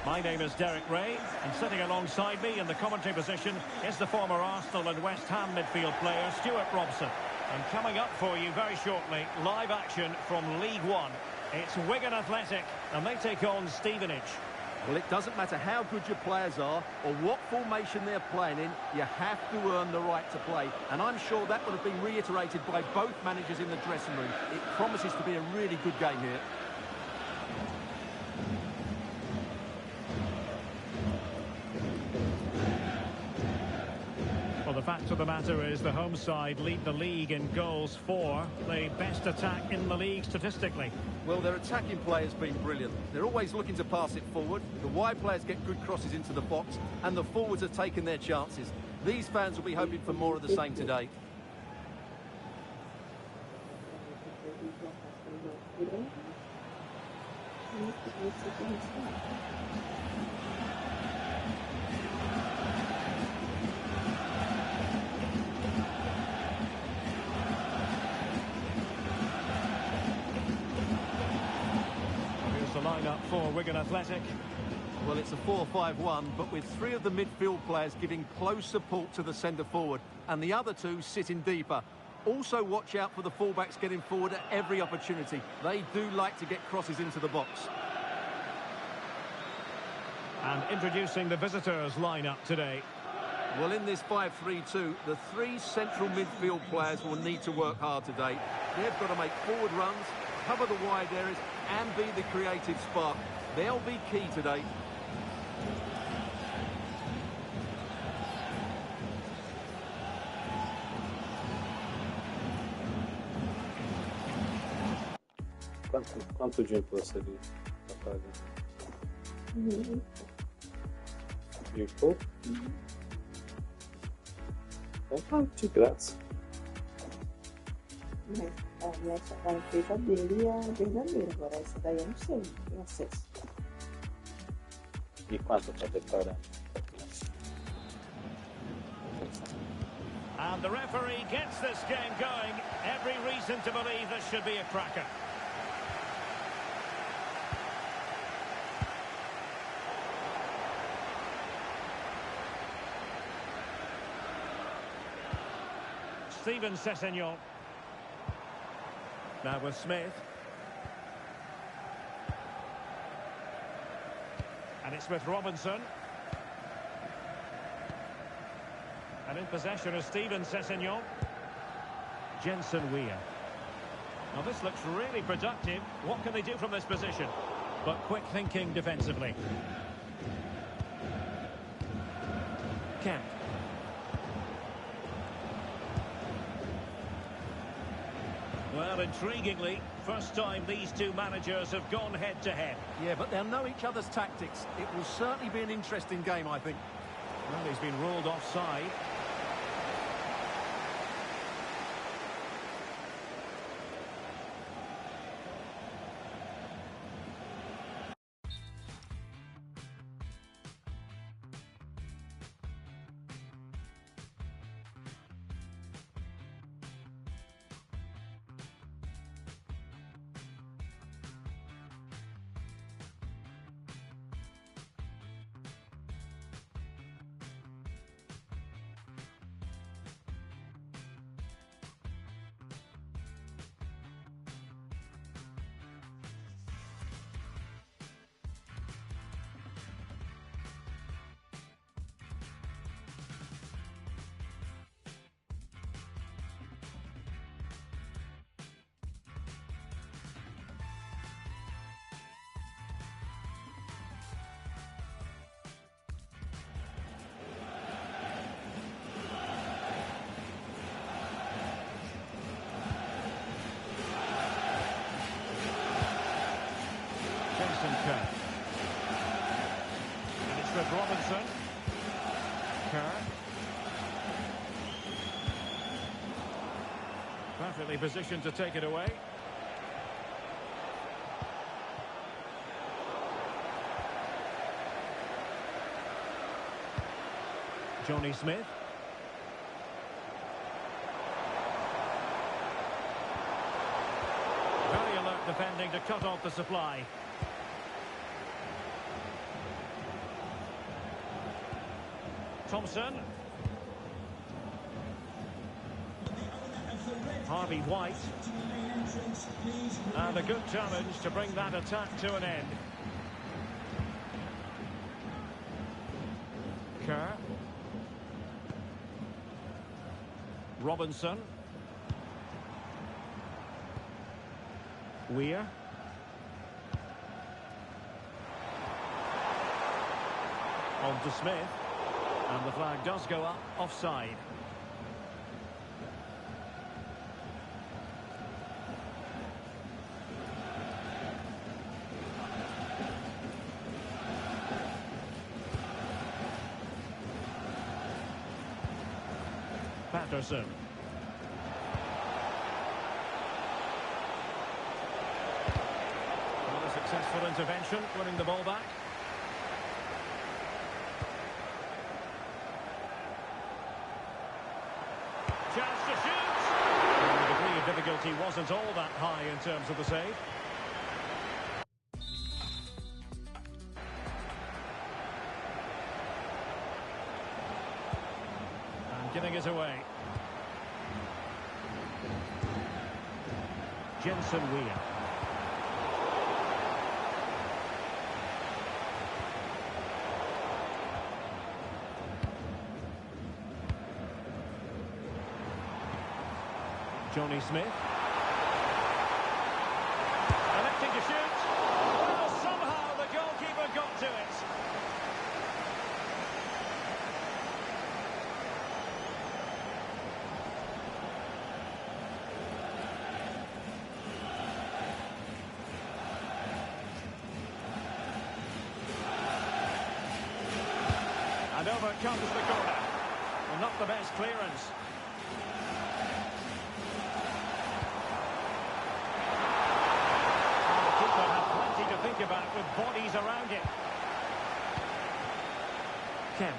My name is Derek Ray, and sitting alongside me in the commentary position is the former Arsenal and West Ham midfield player Stuart Robson. And coming up for you very shortly, live action from League One. It's Wigan Athletic, and they take on Stevenage. Well, it doesn't matter how good your players are or what formation they're playing in, you have to earn the right to play. And I'm sure that would have been reiterated by both managers in the dressing room. It promises to be a really good game here. Well, the fact of the matter is the home side lead the league in goals for, the best attack in the league statistically. Well, their attacking play has been brilliant. They're always looking to pass it forward. The wide players get good crosses into the box, and the forwards are taking their chances. These fans will be hoping for more of the same today. Lineup for Wigan Athletic. Well, it's a 4-5-1, but with three of the midfield players giving close support to the centre forward, and the other two sitting deeper. Also watch out for the fullbacks getting forward at every opportunity. They do like to get crosses into the box. And introducing the visitors lineup today. Well, in this 5-3-2, the three central midfield players will need to work hard today. They've got to make forward runs, cover the wide areas, and be the creative spark. They'll be key today. Quanto tempo você viu? E pouco? Então tá, de graça. A empresa dele é a verdadeira, agora essa daí eu não sei, não tenho acesso. E quanto tá preparando? And the referee gets this game going. Every reason to believe this should be a cracker. Steven Sessegnon. Now with Smith. And it's with Robinson. And in possession is Steven Sessegnon. Jensen Weir. Now this looks really productive. What can they do from this position? But quick thinking defensively. Kemp. Well, intriguingly, first time these two managers have gone head-to-head. Yeah, but they'll know each other's tactics. It will certainly be an interesting game, I think. Well, he's been ruled offside. And it's with Robinson. Kerr. Perfectly positioned to take it away. Johnny Smith. Very alert defending to cut off the supply. Thompson. Harvey White. And a good challenge to bring that attack to an end. Kerr. Robinson. Weir. On to Smith. And the flag does go up offside. Patterson. Well, a successful intervention, winning the ball back. Chance to shoot! And the degree of difficulty wasn't all that high in terms of the save. And giving it away. Jensen Weir. Johnny Smith. Electing to shoot. Well, somehow the goalkeeper got to it. And over comes the corner. Well, not the best clearance. Think about with bodies around it. Kemp.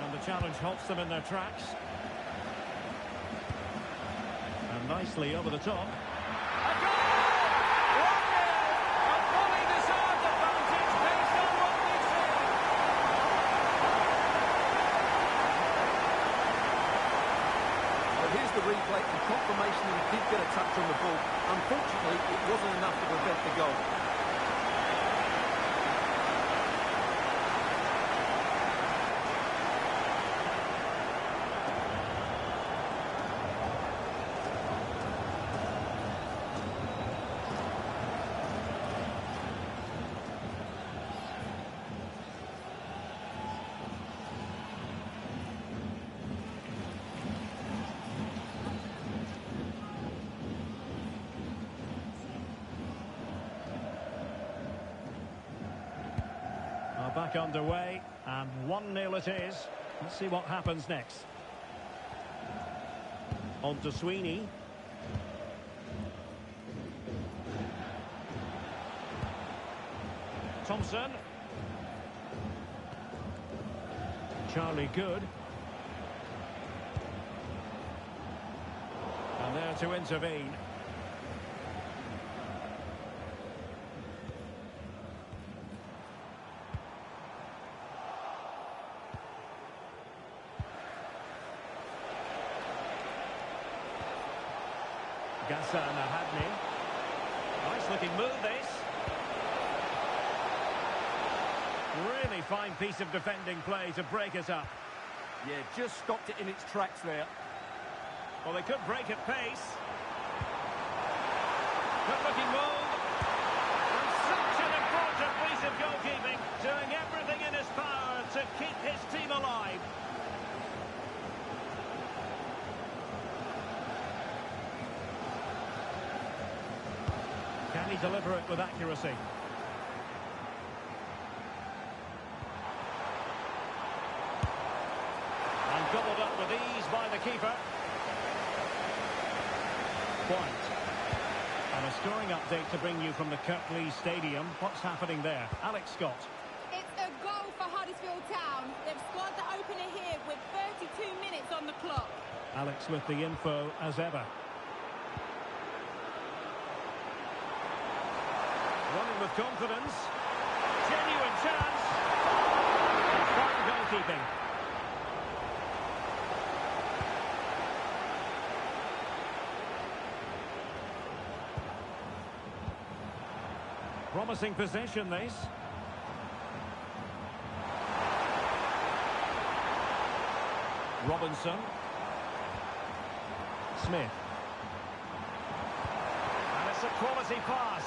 And the challenge halts them in their tracks. And nicely over the top. A goal! 1-0! A fully deserved advantage based on what we've seen. But here's the replay and confirmation that he did get a touch on the ball. Unfortunately, it wasn't enough to prevent the goal. Back underway, and 1-0 it is. Let's see what happens next. On to Sweeney. Thompson. Charlie Good. And there to intervene. Gassan Ahadni. Nice looking move this. Really fine piece of defending play to break it up. Yeah, just stopped it in its tracks there. Well, they could break at pace. Good looking move. And such an important piece of goalkeeping, doing everything in his power to keep his team alive. Can he deliver it with accuracy? And gobbled up with ease by the keeper. White. And a scoring update to bring you from the Kirklees Stadium. What's happening there? Alex Scott. It's a goal for Huddersfield Town. They've scored the opener here with 32 minutes on the clock. Alex with the info as ever. Running with confidence. Genuine chance. keeping. Promising possession, this. Robinson. Smith. And it's a quality pass.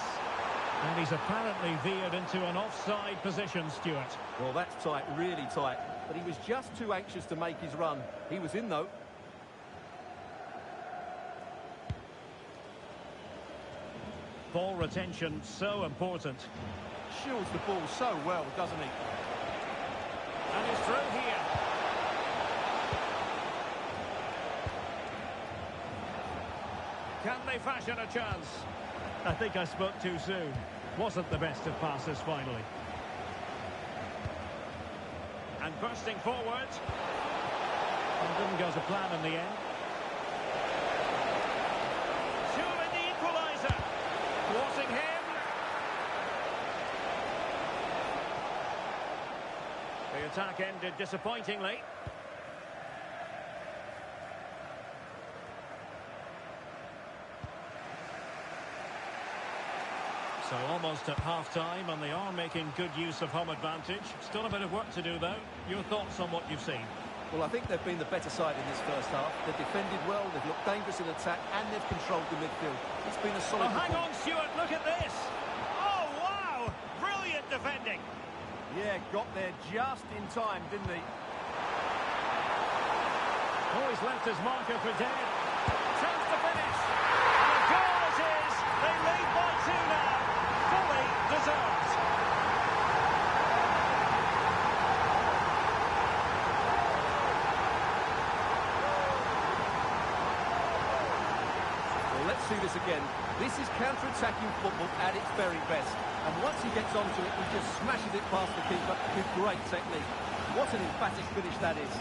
And he's apparently veered into an offside position, Stuart. Well, that's tight, really tight. But he was just too anxious to make his run. He was in, though. Ball retention, so important. Shields the ball so well, doesn't he? And he's through here. Can they fashion a chance? I think I spoke too soon. Wasn't the best of passes finally. And bursting forward. And didn't go to plan in the end. Surely the equaliser. Thwarting him. The attack ended disappointingly. So almost at half-time, and they are making good use of home advantage. Still a bit of work to do, though. Your thoughts on what you've seen? Well, I think they've been the better side in this first half. They've defended well, they've looked dangerous in attack, and they've controlled the midfield. It's been a solid hang on, Stuart, look at this! Oh, wow! Brilliant defending! Yeah, got there just in time, didn't he? Oh, he's left his marker for dead. Chance to finish! And a goal it is! They lead by 2 now! Fully deserved. Well, let's see this again. This is counter-attacking football at its very best. And once he gets onto it, he just smashes it past the keeper with great technique. What an emphatic finish that is.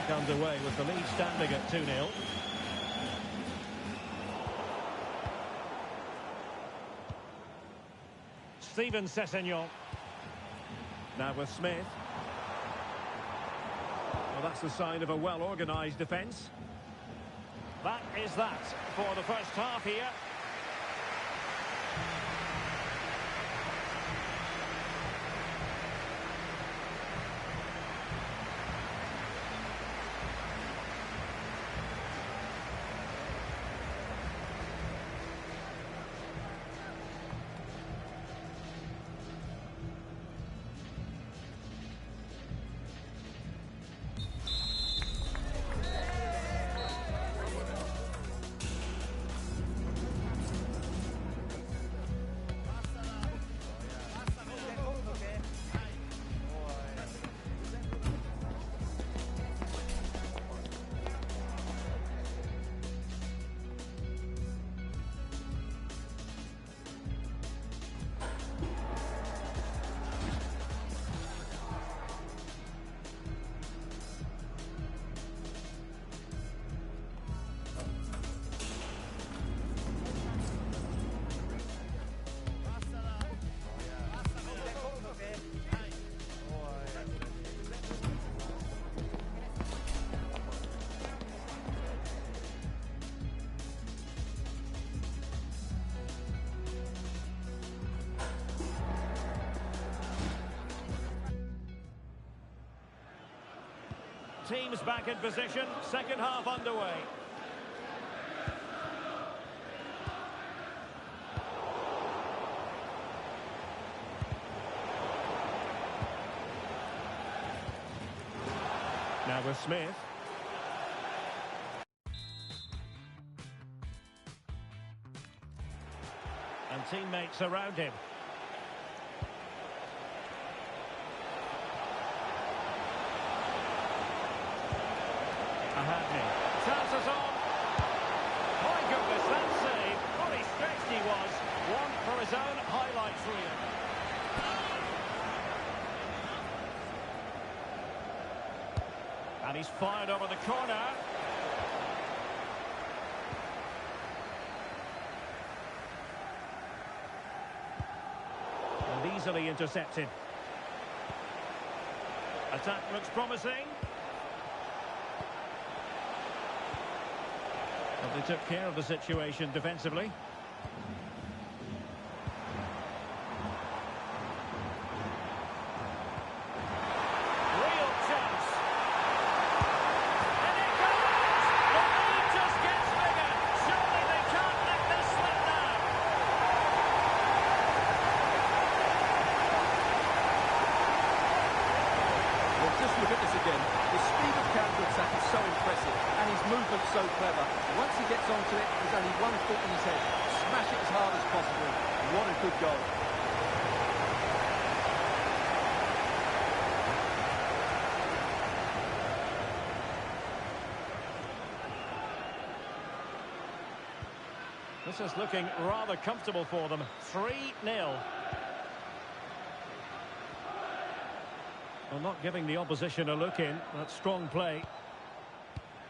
Underway with the lead standing at 2-0. Steven Sessegnon. Now with Smith. Well, that's the sign of a well-organised defence. That is that for the first half here. Teams back in position, second half underway. Now with Smith. And teammates around him. Chances on. My goodness, that save. What he stretched he was. One for his own highlights reel. And he's fired over the corner. easily intercepted. Attack looks promising. But they took care of the situation defensively. Real chance. And it goes! The lead just gets bigger. Surely they can't let this slip now. Well, just look at this again. The speed of counter-attack is so impressive, and his movement's so clever. Once he gets onto it, there's only one thought in his head. Smash it as hard as possible. What a good goal. This is looking rather comfortable for them. 3-0. Well, not giving the opposition a look in. That's strong play.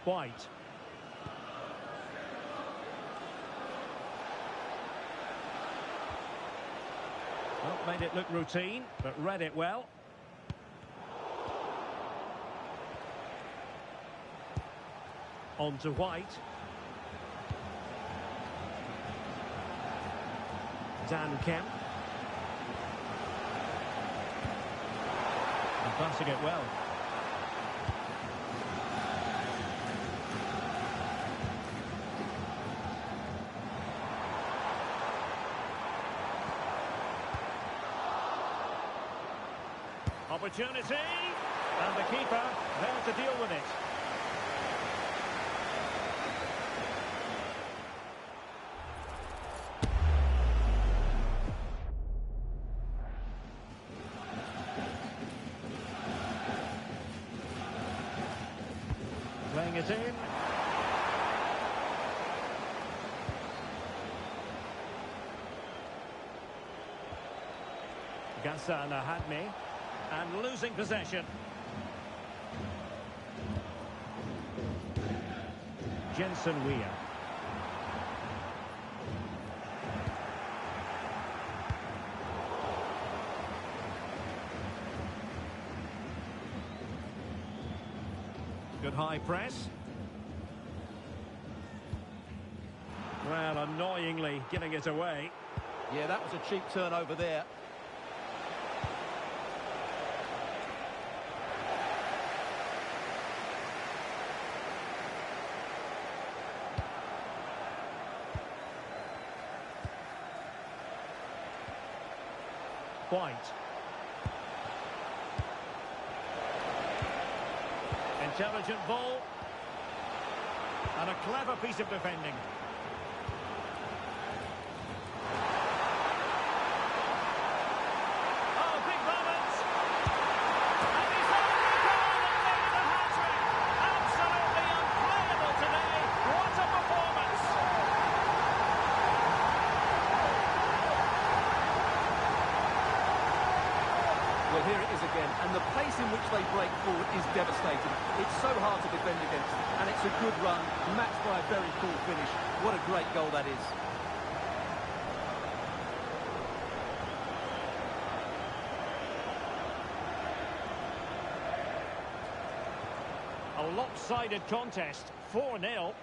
White. Well, made it look routine, but read it well. On to White. Dan Kemp. And passing it well. Opportunity, and the keeper there to deal with it. Playing it in. Gassana had me. And losing possession. Jensen Weir. Good high press. Well, annoyingly giving it away. Yeah, that was a cheap turnover there. White. Intelligent ball. And a clever piece of defending. Oh, big moment! And he's on the goal and made the hat-trick! Absolutely unplayable today! What a performance! Well, here it is again, and the pace in which they break forward is devastating. It's so hard to defend against, and it's a good run, matched by a very cool finish. What a great goal that is. A lopsided contest, 4-0.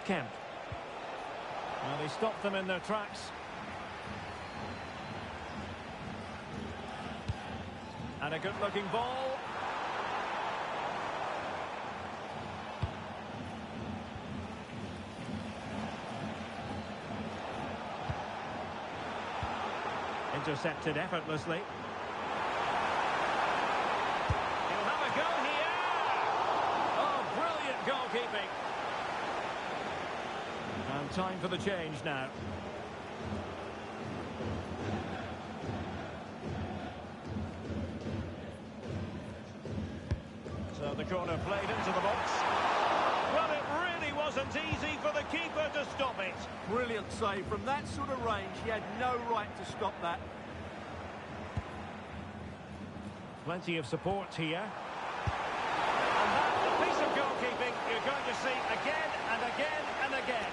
Kemp. Well, they stopped them in their tracks. And a good-looking ball. Intercepted effortlessly. He'll have a go here. Oh, brilliant goalkeeping. And time for the change now. So the corner played into the box. Well, it really wasn't easy for the keeper to stop it. Brilliant save. From that sort of range, he had no right to stop that. Plenty of support here. And that's a piece of goalkeeping you're going to see again and again and again.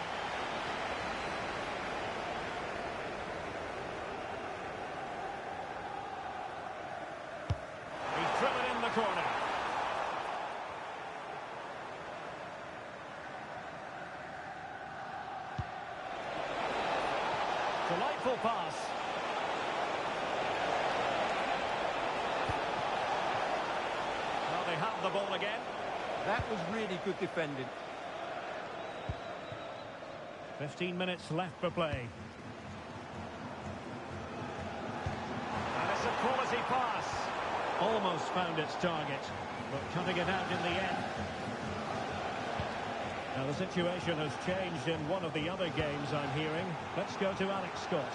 Helpful pass. Well, they have the ball again. That was really good defending. 15 minutes left for play. And it's a quality pass. Almost found its target, but cutting it out in the end. Now the situation has changed in one of the other games I'm hearing. Let's go to Alex Scott.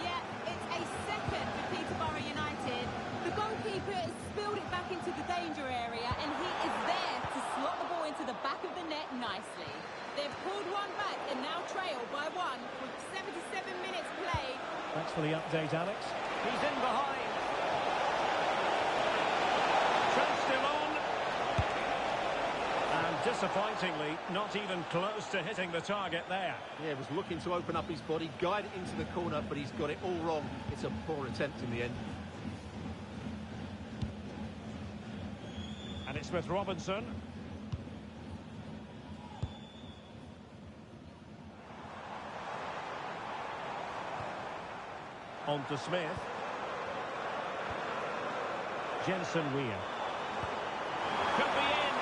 Yeah, it's a second for Peterborough United. The goalkeeper has spilled it back into the danger area, and he is there to slot the ball into the back of the net nicely. They've pulled one back and now trail by one with 77 minutes played. Thanks for the update, Alex. He's in behind. Trent still on. And disappointingly, not even close to hitting the target there. Yeah, was looking to open up his body, guide it into the corner, but he's got it all wrong. It's a poor attempt in the end. And it's with Robinson. On to Smith. Jensen Weir. Could be in.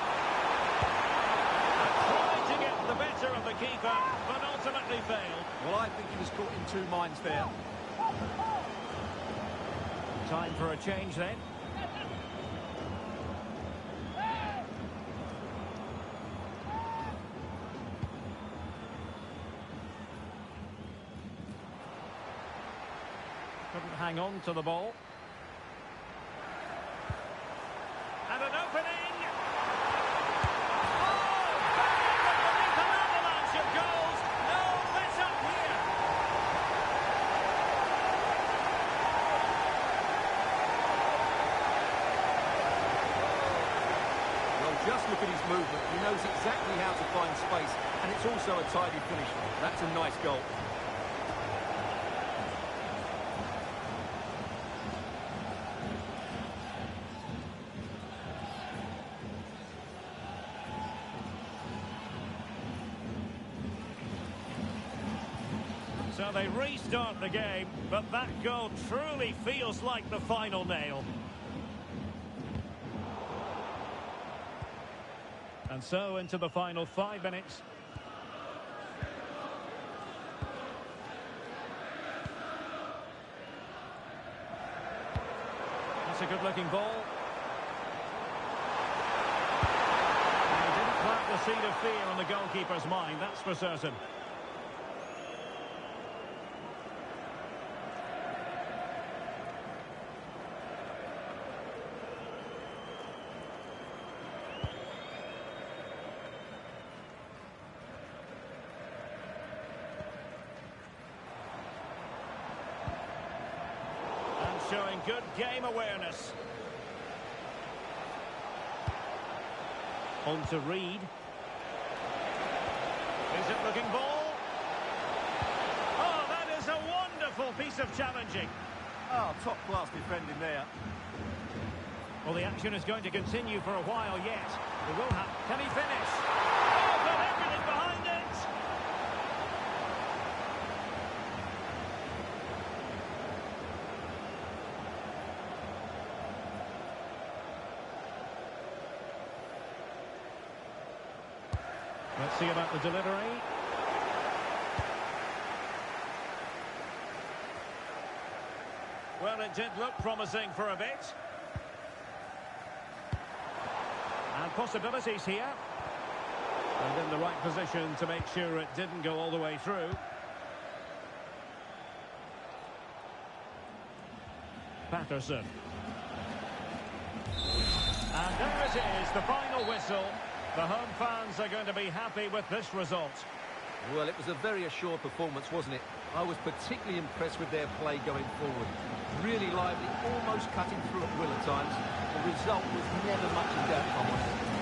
And trying to get the better of the keeper, but ultimately failed. Well, I think he was caught in two minds there. Time for a change then. Couldn't hang on to the ball. And an opening! Oh! Beneath an avalanche of goals! No let up here! Well, just look at his movement. He knows exactly how to find space, and it's also a tidy finish. That's a nice goal. So they restart the game, but that goal truly feels like the final nail. And so into the final 5 minutes. That's a good-looking ball. And he didn't plant the seed of fear on the goalkeeper's mind, that's for certain. Showing good game awareness. On to Reed. Is it looking ball? Oh, that is a wonderful piece of challenging. Oh, top-class defending there. Well, the action is going to continue for a while yet. It will have. Can he finish? Oh, but everything behind it. Let's see about the delivery. Well, it did look promising for a bit. And possibilities here. And in the right position to make sure it didn't go all the way through. Patterson. And there it is, the final whistle. The home fans are going to be happy with this result. Well, it was a very assured performance, wasn't it? I was particularly impressed with their play going forward. Really lively, almost cutting through at will at times. The result was never much in doubt, if I'm honest.